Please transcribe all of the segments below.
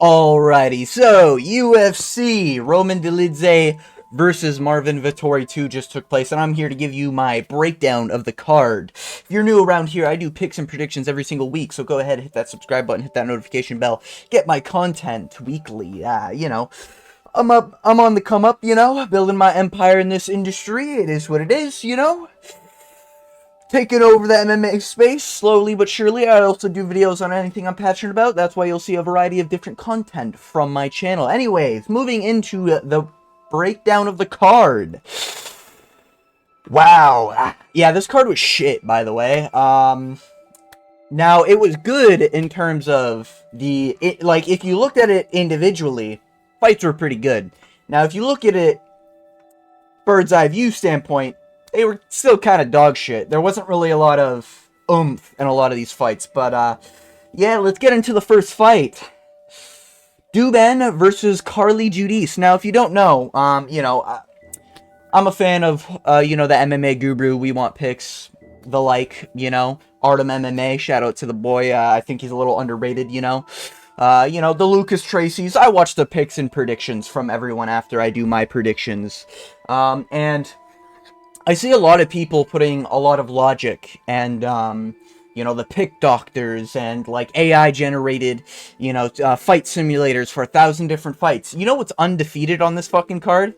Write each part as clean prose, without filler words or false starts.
Alrighty, so UFC Roman Dolidze versus Marvin Vettori 2 just took place, and I'm here to give you my breakdown of the card. If you're new around here, I do picks and predictions every single week, so go ahead, hit that subscribe button, hit that notification bell, get my content weekly. I'm on the come up, building my empire in this industry. It is what it is. Taking over the MMA space slowly but surely. I also do videos on anything I'm passionate about. That's why you'll see a variety of different content from my channel. Anyways, moving into the breakdown of the card. Wow. Yeah, this card was shit, by the way. Now, it was good in terms of if you looked at it individually, fights were pretty good. Now, if you look at it bird's eye view standpoint, they were still kind of dog shit. There wasn't really a lot of oomph in a lot of these fights. But, yeah, let's get into the first fight. Duben versus Carly Judice. Now, if you don't know, I'm a fan of, the MMA guru. We want picks, the Artem MMA. Shout out to the boy. I think he's a little underrated, the Lucas Tracy's. I watch the picks and predictions from everyone after I do my predictions. And I see a lot of people putting a lot of logic and, the pick doctors and, AI generated, fight simulators for 1,000 different fights. You know what's undefeated on this fucking card?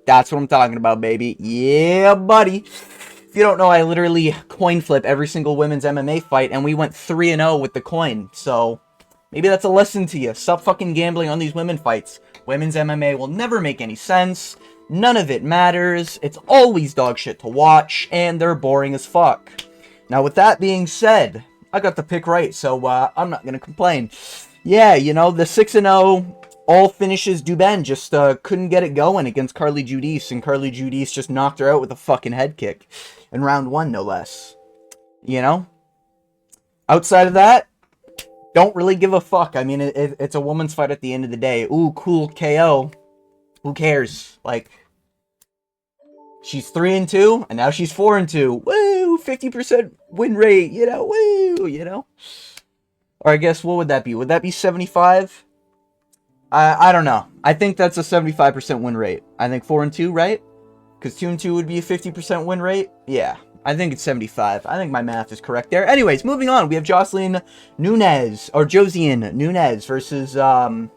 That's what I'm talking about, baby. Yeah, buddy. If you don't know, I literally coin flip every single women's MMA fight, and we went 3-0 with the coin. So, maybe that's a lesson to you. Stop fucking gambling on these women fights. Women's MMA will never make any sense. None of it matters. It's always dog shit to watch, and they're boring as fuck. Now, with that being said, I got the pick right, so I'm not gonna complain. Yeah, the 6-0 all finishes Duben just couldn't get it going against Carly Judice, and Carly Judice just knocked her out with a fucking head kick in round 1, no less. Outside of that, don't really give a fuck. I mean, it's a woman's fight at the end of the day. Ooh, cool KO. Who cares? She's 3-2, and now she's 4-2. Woo! 50% win rate, woo, Or I guess, what would that be? Would that be 75? I don't know. I think that's a 75% win rate. I think 4-2, right? Because 2-2 would be a 50% win rate? Yeah, I think it's 75. I think my math is correct there. Anyways, moving on. We have Josiane Nunes versus, I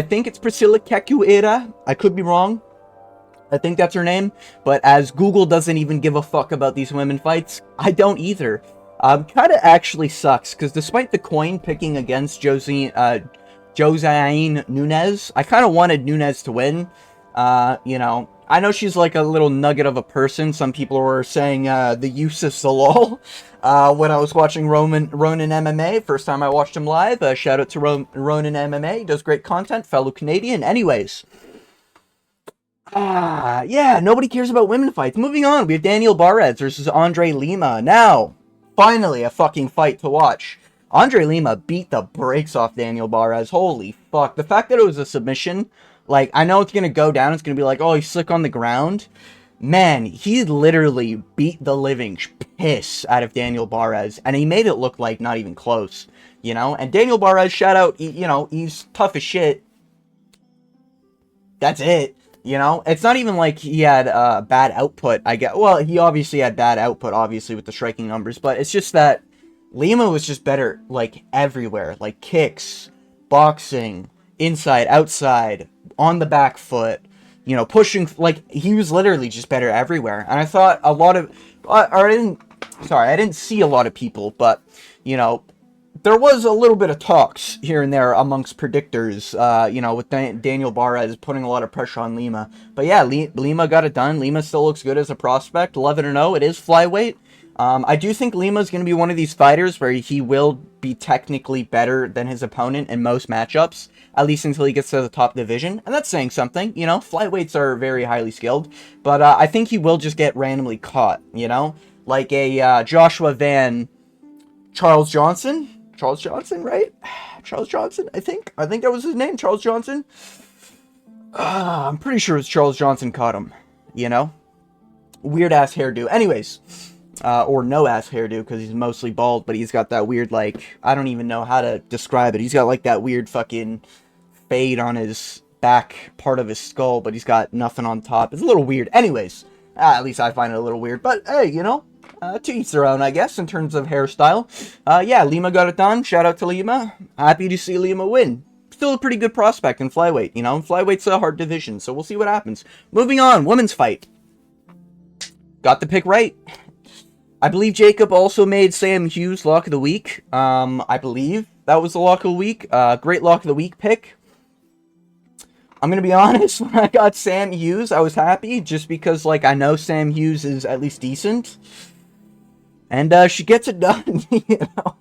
think it's Priscilla Cachoeira. I could be wrong. I think that's her name. But as Google doesn't even give a fuck about these women fights, I don't either. Kind of actually sucks, because despite the coin picking against Josiane Nunes, I kind of wanted Nunes to win. I know she's like a little nugget of a person. Some people were saying the use of Salal when I was watching Ronan MMA. First time I watched him live. Shout out to Ronan MMA. He does great content. Fellow Canadian. Anyways. Yeah, nobody cares about women fights. Moving on, we have Daniel Barrez versus Andre Lima. Now, finally a fucking fight to watch. Andre Lima beat the brakes off Daniel Barrez. Holy fuck. The fact that it was a submission, I know it's going to go down. It's going to be like, oh, he's slick on the ground. Man, he literally beat the living piss out of Daniel Barrez. And he made it look like not even close, And Daniel Barrez, shout out, he's tough as shit. That's it. It's not even like he had bad output, I guess. Well, he obviously had bad output, obviously, with the striking numbers. But it's just that Lima was just better, everywhere. Kicks, boxing, inside, outside, on the back foot, pushing. He was literally just better everywhere. And I thought a lot of... I didn't see a lot of people, but, there was a little bit of talks here and there amongst predictors, with Daniel Barrez putting a lot of pressure on Lima. But yeah, Lima got it done. Lima still looks good as a prospect. 11-0. It is flyweight. I do think Lima's going to be one of these fighters where he will be technically better than his opponent in most matchups, at least until he gets to the top division. And that's saying something, Flyweights are very highly skilled. But I think he will just get randomly caught, like a Joshua Van Charles Johnson, right? Charles Johnson, I think that was his name, Charles Johnson. I'm pretty sure it's Charles Johnson caught him, Weird-ass hairdo. Anyways, or no ass hairdo because he's mostly bald, but he's got that weird, like, I don't even know how to describe it. He's got like that weird fucking fade on his back part of his skull, but he's got nothing on top. It's a little weird. Anyways, at least I find it a little weird, but hey, you know, to each their own, I guess, in terms of hairstyle. Yeah, Lima got it done. Shout out to Lima. Happy to see Lima win. Still a pretty good prospect in flyweight, you know. Flyweight's a hard division, so we'll see what happens. Moving on, women's fight. Got the pick right. I believe Jacob also made Sam Hughes lock of the week. I believe that was the lock of the week. Great lock of the week pick. I'm going to be honest, when I got Sam Hughes, I was happy just because, like, I know Sam Hughes is at least decent. And she gets it done, you know.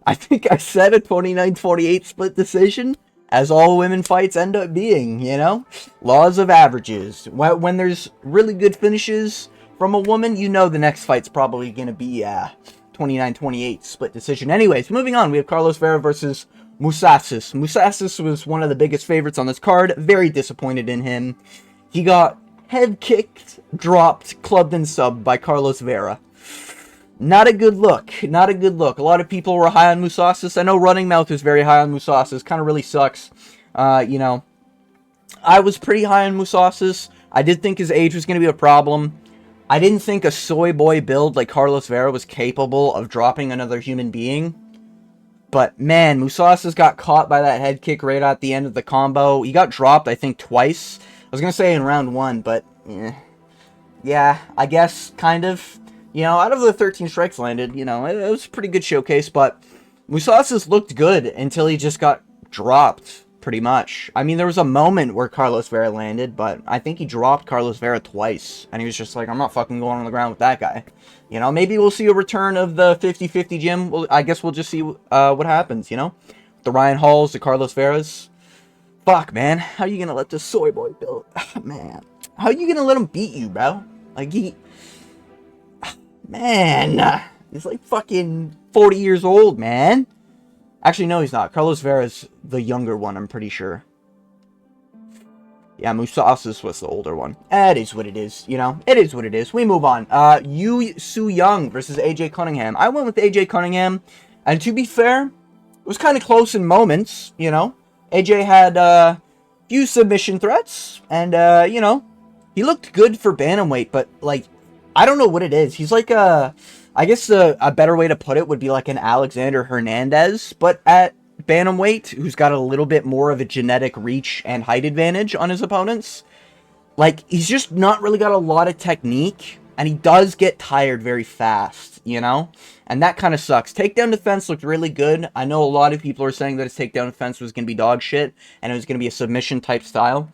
I think I said a 29-28 split decision, as all women fights end up being, you know. Laws of averages. When there's really good finishes from a woman, you know the next fight's probably going to be a 29-28 split decision. Anyways, moving on, we have Carlos Vera versus Mousasi. Mousasi was one of the biggest favorites on this card. Very disappointed in him. He got head kicked, dropped, clubbed, and subbed by Carlos Vera. Not a good look. Not a good look. A lot of people were high on Mousasi. I know Running Mouth is very high on Mousasi. Kind of really sucks. You know, I was pretty high on Mousasi. I did think his age was going to be a problem. I didn't think a soy boy build like Carlos Vera was capable of dropping another human being. But, man, Mousasi got caught by that head kick right at the end of the combo. He got dropped, I think, twice. I was going to say in round 1, but, yeah, I guess, kind of. You know, out of the 13 strikes landed, you know, it was a pretty good showcase, but Mousasi looked good until he just got dropped, pretty much. I mean, there was a moment where Carlos Vera landed, but I think he dropped Carlos Vera twice, and he was just like, I'm not fucking going on the ground with that guy. You know, maybe we'll see a return of the 50-50 gym. Well, I guess we'll just see what happens, you know? The Ryan Halls, the Carlos Veras. Fuck, man. How are you gonna let this soy boy build? Man. How are you gonna let him beat you, bro? Like, Man, he's like fucking 40 years old, man. Actually, no, he's not. Carlos Vera's the younger one, I'm pretty sure. Yeah, Mousasi was the older one. It is what it is, you know? It is what it is. We move on. Yu Su Young versus AJ Cunningham. I went with AJ Cunningham, and to be fair, it was kind of close in moments, you know? AJ had a few submission threats, and, you know, he looked good for bantamweight, but, like, I don't know what it is. He's like I guess a better way to put it would be like an Alexander Hernandez, but at bantamweight, who's got a little bit more of a genetic reach and height advantage on his opponents. Like, he's just not really got a lot of technique, and he does get tired very fast, you know? And that kind of sucks. Takedown defense looked really good. I know a lot of people are saying that his takedown defense was going to be dog shit, and it was going to be a submission type style.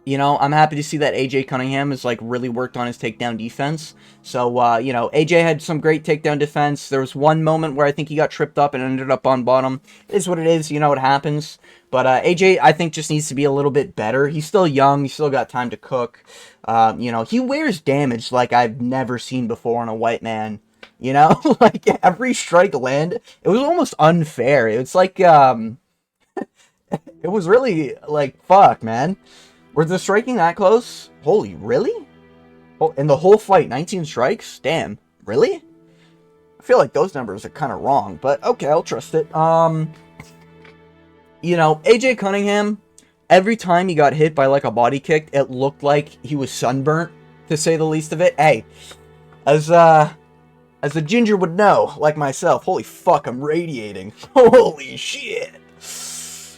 You know, I'm happy to see that AJ Cunningham has, like, really worked on his takedown defense. So, you know, AJ had some great takedown defense. There was one moment where I think he got tripped up and ended up on bottom. It is what it is. You know, it happens. But AJ, I think, just needs to be a little bit better. He's still young. He's still got time to cook. You know, he wears damage like I've never seen before on a white man. You know, like, every strike landed. It was almost unfair. It's like, it was really, like, fuck, man. Were the striking that close? Holy, really? Oh, in the whole fight, 19 strikes? Damn, really? I feel like those numbers are kind of wrong, but okay, I'll trust it. You know, AJ Cunningham, every time he got hit by, like, a body kick, it looked like he was sunburnt, to say the least of it. Hey, as a ginger would know, like myself, holy fuck, I'm radiating. Holy shit.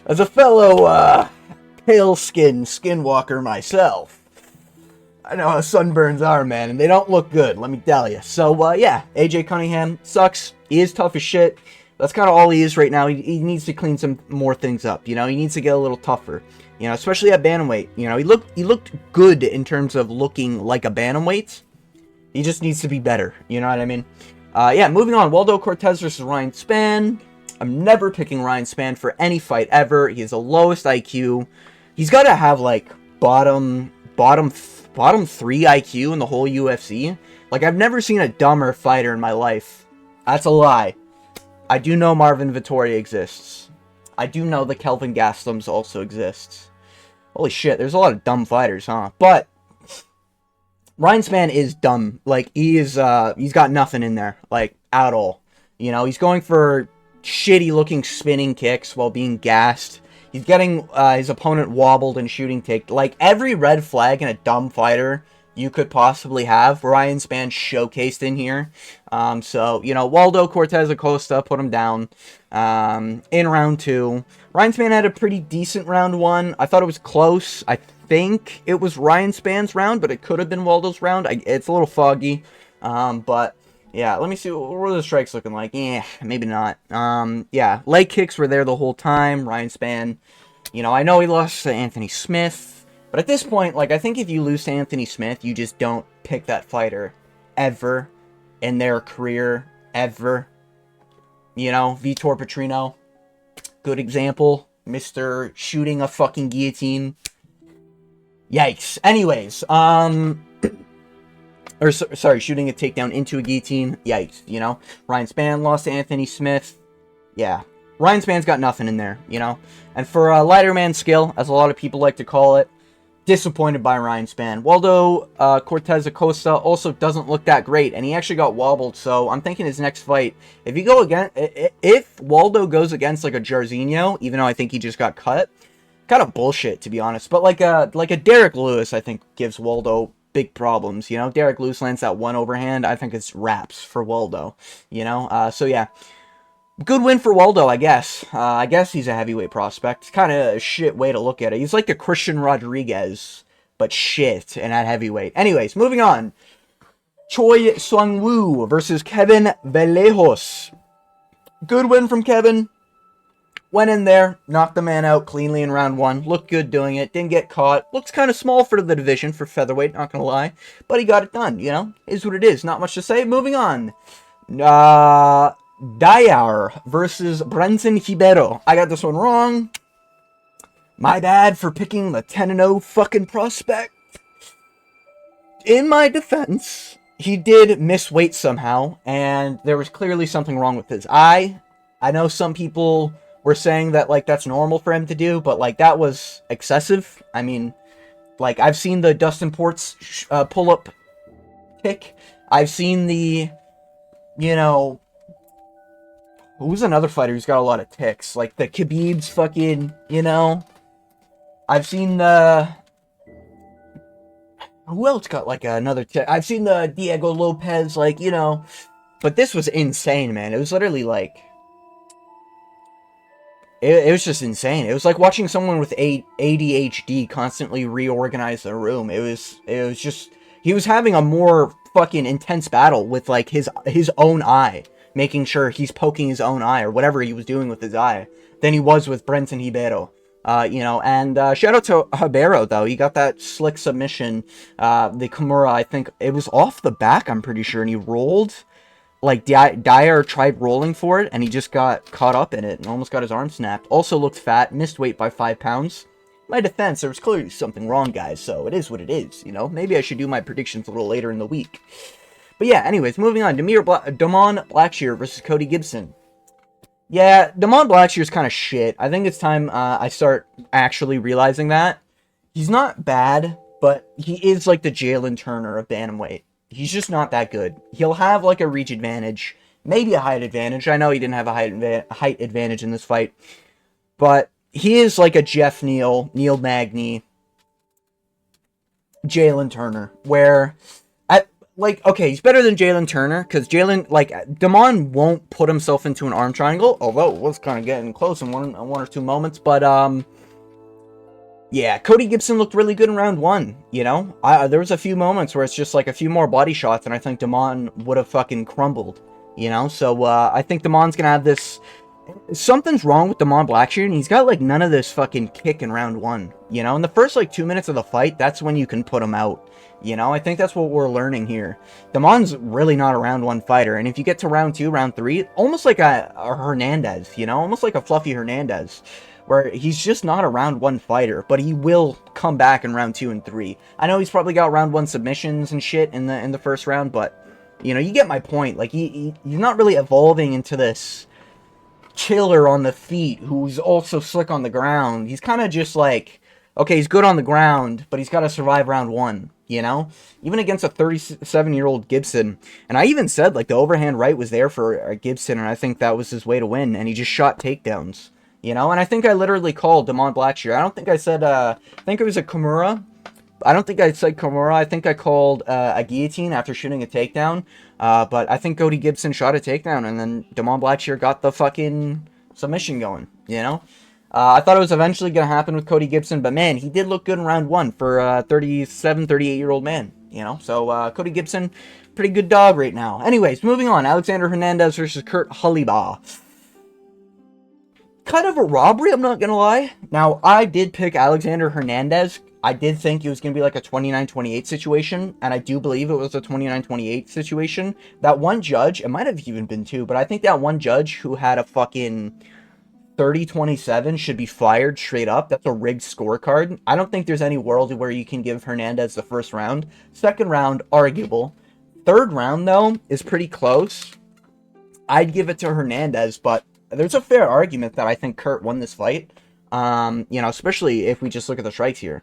As a fellow, pale-skinned skinwalker myself, I know how sunburns are, man, and they don't look good, let me tell you. So, yeah, AJ Cunningham sucks. He is tough as shit. That's kind of all he is right now. He needs to clean some more things up, you know? He needs to get a little tougher, you know, especially at bantamweight. You know, he looked good in terms of looking like a bantamweight. He just needs to be better, you know what I mean? Yeah, moving on. Waldo Cortez versus Ryan Spann. I'm never picking Ryan Spann for any fight ever. He has the lowest IQ. He's got to have, like, bottom 3 IQ in the whole UFC. Like, I've never seen a dumber fighter in my life. That's a lie. I do know Marvin Vettori exists. I do know the Kelvin Gastelums also exists. Holy shit, there's a lot of dumb fighters, huh? But Ryan Spann is dumb. Like, he's got nothing in there, like, at all. You know, he's going for shitty looking spinning kicks while being gassed. He's getting his opponent wobbled and shooting take. Like, every red flag in a dumb fighter you could possibly have, Ryan Spann showcased in here. So, you know, Waldo Cortez Acosta put him down in round 2. Ryan Spann had a pretty decent round 1. I thought it was close. I think it was Ryan Spann's round, but it could have been Waldo's round. It's a little foggy. But yeah, let me see. What were the strikes looking like? Yeah, maybe not. Yeah, leg kicks were there the whole time. Ryan Spann, you know, I know he lost to Anthony Smith, but at this point, like, I think if you lose to Anthony Smith, you just don't pick that fighter ever in their career, ever. You know, Vitor Petrino, good example. Mr. shooting a fucking guillotine. Yikes. Anyways, sorry, shooting a takedown into a guillotine. Yikes, you know. Ryan Spann lost to Anthony Smith. Yeah. Ryan Spann's got nothing in there, you know. And for lighter man skill, as a lot of people like to call it, disappointed by Ryan Spann. Waldo Cortez Acosta also doesn't look that great, and he actually got wobbled, so I'm thinking his next fight, if Waldo goes against like a Jairzinho, even though I think he just got cut, kind of bullshit, to be honest, but like a Derek Lewis, I think, gives Waldo big problems, you know. Derek Lewis lands that one overhand, I think it's wraps for Waldo, you know. So yeah, good win for Waldo, I guess. I guess he's a heavyweight prospect. It's kind of a shit way to look at it. He's like the Christian Rodriguez, but shit, and at heavyweight. Anyways, moving on. Choi Sung-woo versus Kevin Vallejos. Good win from Kevin. Went in there, knocked the man out cleanly in round 1. Looked good doing it. Didn't get caught. Looks kind of small for the division for featherweight, not gonna lie. But he got it done, you know? Is what it is. Not much to say. Moving on. Dayar versus Brenton Ribeiro. I got this one wrong. My bad for picking the 10-0 fucking prospect. In my defense, he did miss weight somehow, and there was clearly something wrong with his eye. I know some people were saying that, like, that's normal for him to do, but, like, that was excessive. I mean, like, I've seen the Dustin Ports pull-up kick. I've seen the, you know, who's another fighter who's got a lot of ticks? Like, the Khabib's fucking, you know. I've seen the... Who else got, like, another tick? I've seen the Diego Lopez, like, you know. But this was insane, man. It was literally, like... It was just insane. It was like watching someone with ADHD constantly reorganize the room. It was just... He was having a more fucking intense battle with, like, his own eye. Making sure he's poking his own eye, or whatever he was doing with his eye, than he was with Brenton Ribeiro. You know, and shout out to Ribeiro, though. He got that slick submission. The Kimura, I think, it was off the back, I'm pretty sure, and he rolled. Like, Dyer tried rolling for it, and he just got caught up in it, and almost got his arm snapped. Also looked fat, missed weight by 5 pounds. My defense, there was clearly something wrong, guys, so it is what it is, you know? Maybe I should do my predictions a little later in the week. But yeah, anyways, moving on. Damon Blackshear versus Cody Gibson. Yeah, Damon Blackshear's kind of shit. I think it's time I start actually realizing that. He's not bad, but he is like the Jalen Turner of bantamweight. He's just not that good. He'll have like a reach advantage, maybe a height advantage. I know he didn't have a height advantage in this fight, but he is like a Jeff Neal, Neil Magny, Jalen Turner, where... Like, okay, he's better than Jalen Turner, because Jalen, like, Damon won't put himself into an arm triangle, although it was kind of getting close in one or two moments, but, yeah, Cody Gibson looked really good in round 1, you know? There was a few moments where it's just, like, a few more body shots, and I think Damon would have fucking crumbled, you know? So, I think Damon's gonna have this... Something's wrong with Damon Blackshear, and he's got, like, none of this fucking kick in round 1, you know? In the first, like, 2 minutes of the fight, that's when you can put him out. You know, I think that's what we're learning here. Damon's really not a round 1 fighter, and if you get to round 2, round 3, almost like a Hernandez, you know? Almost like a fluffy Hernandez, where he's just not a round 1 fighter, but he will come back in round 2 and 3. I know he's probably got round 1 submissions and shit in the first round, but, you know, you get my point. Like, he's not really evolving into this killer on the feet who's also slick on the ground. He's kind of just like, okay, he's good on the ground, but he's got to survive round 1. You know, even against a 37-year-old Gibson. And I even said, like, the overhand right was there for Gibson, and I think that was his way to win. And he just shot takedowns, you know. And I think I literally called Damon Blackshear. I don't think I said, I think it was a Kimura. I don't think I said Kimura. I think I called a guillotine after shooting a takedown. But I think Cody Gibson shot a takedown, and then Damon Blackshear got the fucking submission going, you know. I thought it was eventually going to happen with Cody Gibson, but man, he did look good in round one for a 37, 38-year-old man, you know? So, Cody Gibson, pretty good dog right now. Anyways, moving on. Alexander Hernandez versus Kurt Haliba. Kind of a robbery, I'm not going to lie. Now, I did pick Alexander Hernandez. I did think it was going to be like a 29-28 situation, and I do believe it was a 29-28 situation. That one judge, it might have even been two, but I think that one judge who had a fucking 30-27 should be fired straight up. That's a rigged scorecard. I don't think there's any world where you can give Hernandez the first round. Second round, arguable. Third round, though, is pretty close. I'd give it to Hernandez, but there's a fair argument that I think Kurt won this fight. You know, especially if we just look at the strikes here.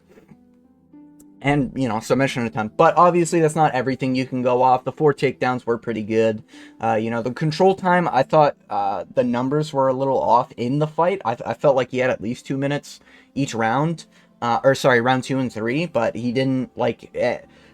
And, you know, submission attempt. But obviously, that's not everything you can go off. The 4 takedowns were pretty good. You know, the control time, I thought the numbers were a little off in the fight. I felt like he had at least 2 minutes each round. Or, sorry, round 2 and 3. But he didn't, like...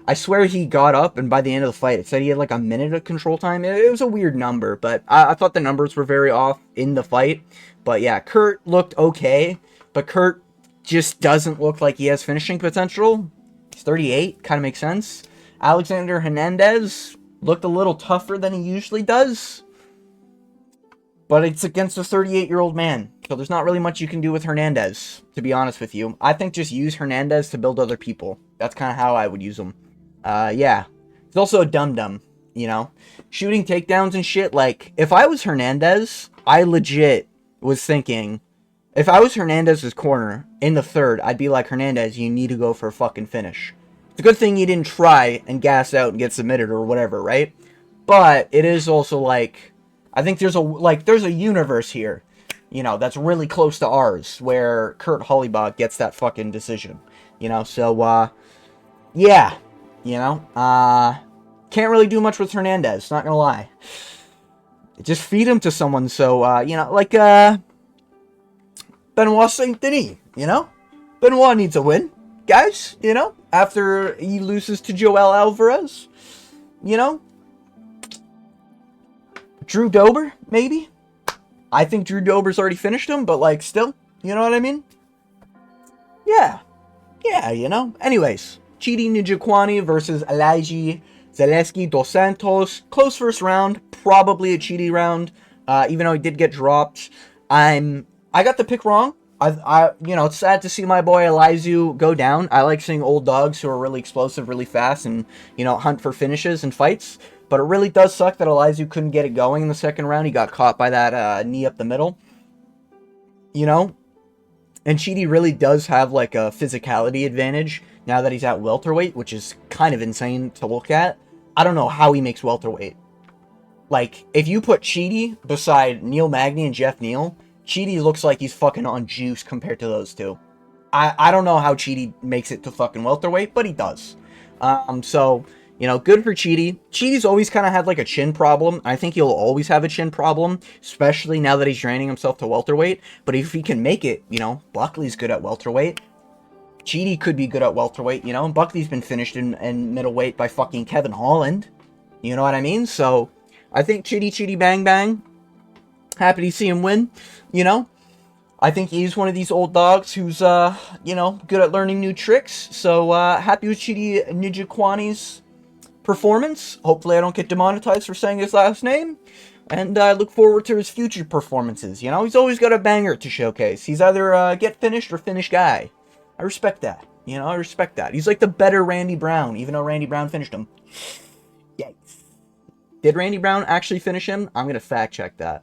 I swear he got up, and by the end of the fight, it said he had, like, a minute of control time. It was a weird number, but I thought the numbers were very off in the fight. But, yeah, Kurt looked okay. But Kurt just doesn't look like he has finishing potential. He's 38, kind of makes sense. Alexander Hernandez looked a little tougher than he usually does. But it's against a 38-year-old man. So there's not really much you can do with Hernandez, to be honest with you. I think just use Hernandez to build other people. That's kind of how I would use him. Yeah. He's also a dum-dum, you know? Shooting takedowns and shit, like, if I was Hernandez, I legit was thinking... If I was Hernandez's corner in the third, I'd be like, Hernandez, you need to go for a fucking finish. It's a good thing you didn't try and gas out and get submitted or whatever, right? But it is also like, I think there's a universe here, you know, that's really close to ours where Kurt Haliba gets that fucking decision, you know? So, yeah, you know, can't really do much with Hernandez, not gonna lie. Just feed him to someone, so, you know, like, Benoit Saint Denis, you know? Benoit needs a win, guys, you know? After he loses to Joel Alvarez, you know? Drew Dober, maybe? I think Drew Dober's already finished him, but, like, still, you know what I mean? Yeah. Yeah, you know? Anyways, Chidi Njokuani versus Elijah Zaleski dos Santos. Close first round, probably a Chidi round, even though he did get dropped. I got the pick wrong. You know, it's sad to see my boy Elizu go down. I like seeing old dogs who are really explosive, really fast, and, you know, hunt for finishes and fights. But it really does suck that Elizu couldn't get it going in the second round. He got caught by that knee up the middle. You know? And Chidi really does have, like, a physicality advantage now that he's at welterweight, which is kind of insane to look at. I don't know how he makes welterweight. Like, if you put Chidi beside Neil Magny and Jeff Neal... Chidi looks like he's fucking on juice compared to those two. I don't know how Chidi makes it to fucking welterweight, but he does. So, you know, good for Chidi. Chidi's always kind of had, like, a chin problem. I think he'll always have a chin problem, especially now that he's training himself to welterweight. But if he can make it, you know, Buckley's good at welterweight. Chidi could be good at welterweight, you know, and Buckley's been finished in middleweight by fucking Kevin Holland. You know what I mean? So, I think Chidi bang bang. Happy to see him win, you know. I think he's one of these old dogs who's, you know, good at learning new tricks. So, happy with Chidi Njokuani's performance. Hopefully I don't get demonetized for saying his last name. And I look forward to his future performances. You know, he's always got a banger to showcase. He's either get finished or finish guy. I respect that. You know, I respect that. He's like the better Randy Brown, even though Randy Brown finished him. Yikes. Did Randy Brown actually finish him? I'm going to fact check that.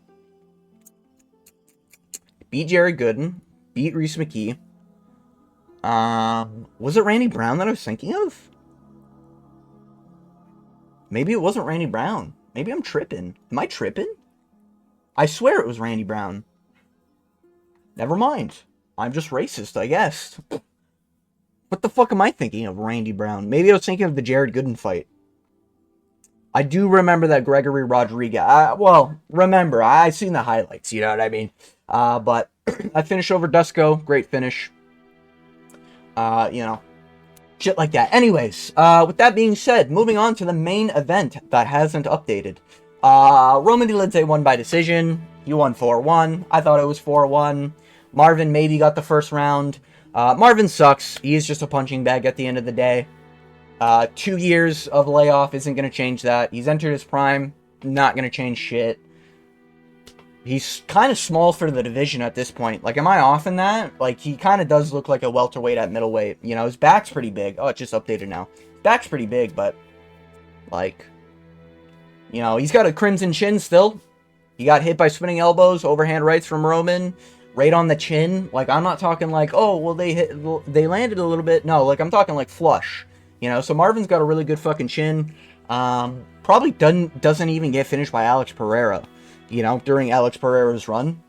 Beat Jared Gooden. Beat Reese McKee. Was it Randy Brown that I was thinking of? Maybe it wasn't Randy Brown. Maybe I'm tripping. Am I tripping? I swear it was Randy Brown. Never mind. I'm just racist, I guess. What the fuck am I thinking of, Randy Brown? Maybe I was thinking of the Jared Gooden fight. I do remember that Gregory Rodriguez. I've seen the highlights, you know what I mean? But I finished over Dusko. Great finish. You know, shit like that. Anyways, with that being said, moving on to the main event that hasn't updated. Roman Dolidze won by decision. He won 4-1. I thought it was 4-1. Marvin maybe got the first round. Marvin sucks. He's just a punching bag at the end of the day. 2 years of layoff isn't going to change that. He's entered his prime. Not going to change shit. He's kind of small for the division at this point. Like, am I off in that? Like, he kind of does look like a welterweight at middleweight. You know, his back's pretty big. Oh, it's just updated now. His back's pretty big, but, like, you know, he's got a crimson chin still. He got hit by spinning elbows, overhand rights from Roman, right on the chin. Like, I'm not talking like, oh, well, they landed a little bit. No, like, I'm talking like flush. You know, so Marvin's got a really good fucking chin. Probably doesn't even get finished by Alex Pereira, you know, during Alex Pereira's run.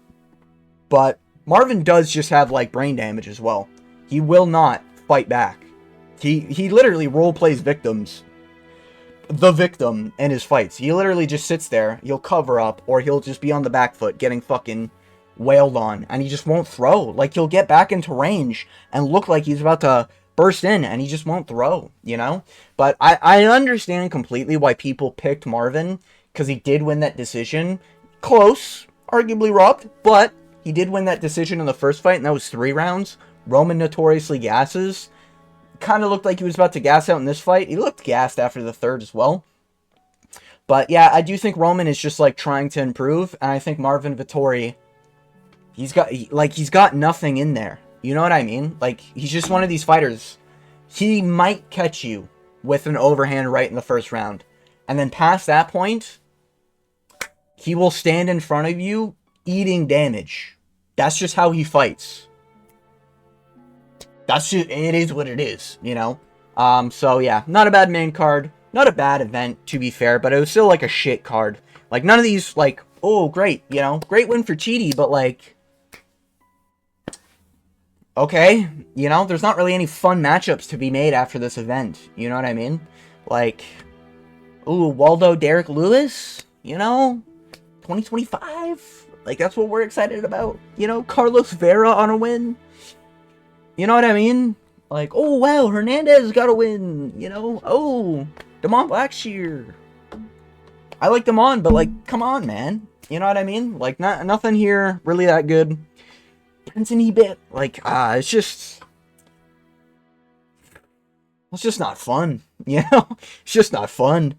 But Marvin does just have, like, brain damage as well. He will not fight back. He literally role plays the victim in his fights. He literally just sits there, he'll cover up, or he'll just be on the back foot getting fucking wailed on, and he just won't throw. Like, he'll get back into range and look like he's about to burst in, and he just won't throw, you know? But I understand completely why people picked Marvin, because he did win that decision. Close, arguably robbed, but he did win that decision in the first fight, and that was 3 rounds. Roman notoriously gasses. Kind of looked like he was about to gas out in this fight. He looked gassed after the third as well. But yeah, I do think Roman is just, like, trying to improve, and I think Marvin Vettori, he's got nothing in there. You know what I mean? Like, he's just one of these fighters. He might catch you with an overhand right in the first round. And then past that point, he will stand in front of you eating damage. That's just how he fights. It is what it is, you know? So yeah, not a bad main card. Not a bad event, to be fair, but it was still, like, a shit card. Like, none of these, like, oh, great, you know? Great win for Chidi, but, like, okay, you know, there's not really any fun matchups to be made after this event. You know what I mean? Like, ooh, Waldo, Derek Lewis, you know, 2025. Like, that's what we're excited about. You know, Carlos Vera on a win. You know what I mean? Like, oh, wow, Hernandez got a win. You know, oh, Damon Blackshear. I like Damon, but, like, come on, man. You know what I mean? Like, nothing here really that good. Bit like it's just not fun, you know. It's just not fun,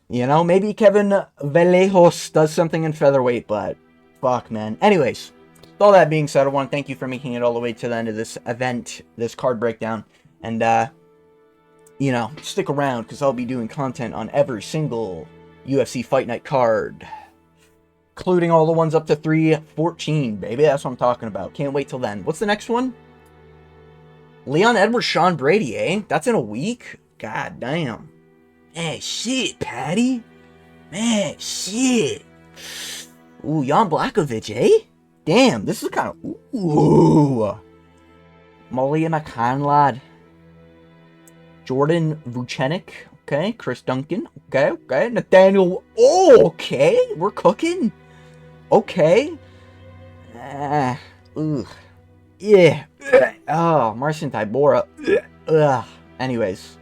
you know. Maybe Kevin Vallejos does something in featherweight, but fuck, man. Anyways, with all that being said, I want to thank you for making it all the way to the end of this event, this card breakdown, and you know, stick around because I'll be doing content on every single UFC Fight Night card, including all the ones up to 314, baby. That's what I'm talking about. Can't wait till then. What's the next one? Leon Edwards, Sean Brady, eh? That's in a week? God damn. Man, shit, Patty. Man, shit. Ooh, Jan Blachowicz, eh? Damn, this is kind of... Ooh. Malia McCann, lad. Jordan Vucenic. Okay, Chris Duncan. Okay. Nathaniel... Oh, okay. We're cooking. Okay. Ooh. Yeah. Oh, Marcin Tybura. Ugh. Anyways,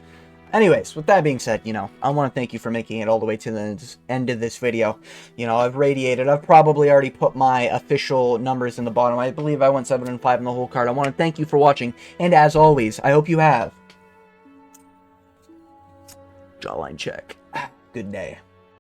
with that being said, you know, I want to thank you for making it all the way to the end of this video. You know, I've radiated. I've probably already put my official numbers in the bottom. I believe I went 7-5 in the whole card. I want to thank you for watching. And as always, I hope you have jawline check. Good day.